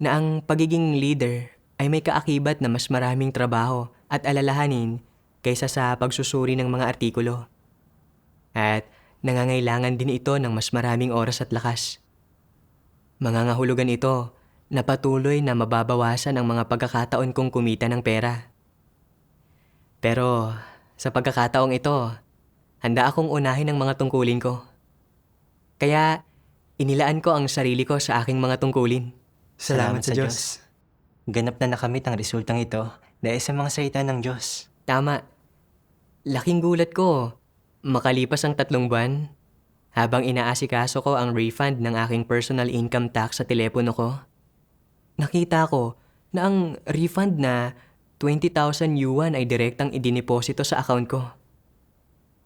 na ang pagiging leader ay may kaakibat na mas maraming trabaho at alalahanin kaysa sa pagsusuri ng mga artikulo. At nangangailangan din ito ng mas maraming oras at lakas. Mangangahulugan ito na patuloy na mababawasan ang mga pagkakataon kong kumita ng pera. Pero sa pagkakataong ito, handa akong unahin ang mga tungkulin ko. Kaya inilaan ko ang sarili ko sa aking mga tungkulin. Salamat sa Diyos. Ganap na nakamit ang resultang ito dahil sa mga salita ng Diyos. Tama. Laking gulat ko. Makalipas ang 3 buwan, habang inaasikaso ko ang refund ng aking personal income tax sa telepono ko, nakita ko na ang refund na 20,000 yuan ay direktang idiniposito sa account ko.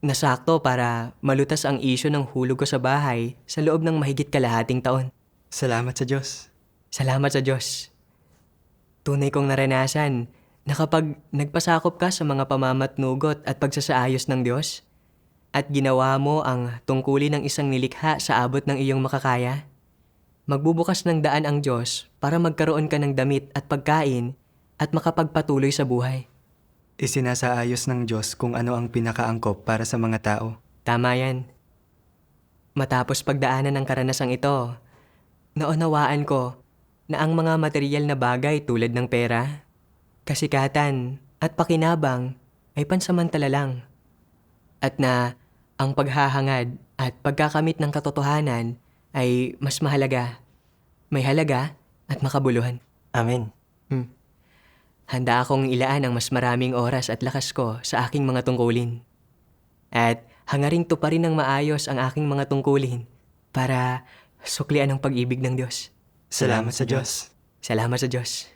Nasakto para malutas ang isyu ng hulog ko sa bahay sa loob ng mahigit kalahating taon. Salamat sa Diyos. Salamat sa Diyos. Tunay kong naranasan na kapag nagpasakop ka sa mga pamamatnugot at pagsasaayos ng Diyos at ginawa mo ang tungkulin ng isang nilikha sa abot ng iyong makakaya, magbubukas ng daan ang Diyos para magkaroon ka ng damit at pagkain at makapagpatuloy sa buhay. Isinasaayos ng Diyos kung ano ang pinakaangkop para sa mga tao. Tama yan. Matapos pagdaanan ng karanasang ito, naunawaan ko na ang mga material na bagay tulad ng pera, kasikatan at pakinabang ay pansamantala lang. At na ang paghahangad at pagkakamit ng katotohanan ay mas mahalaga, may halaga at makabuluhan. Amen. Handa akong ilaan ang mas maraming oras at lakas ko sa aking mga tungkulin. At hangaring tuparin ng maayos ang aking mga tungkulin para suklian ang pag-ibig ng Diyos. Salamat sa Diyos. Salamat sa Diyos.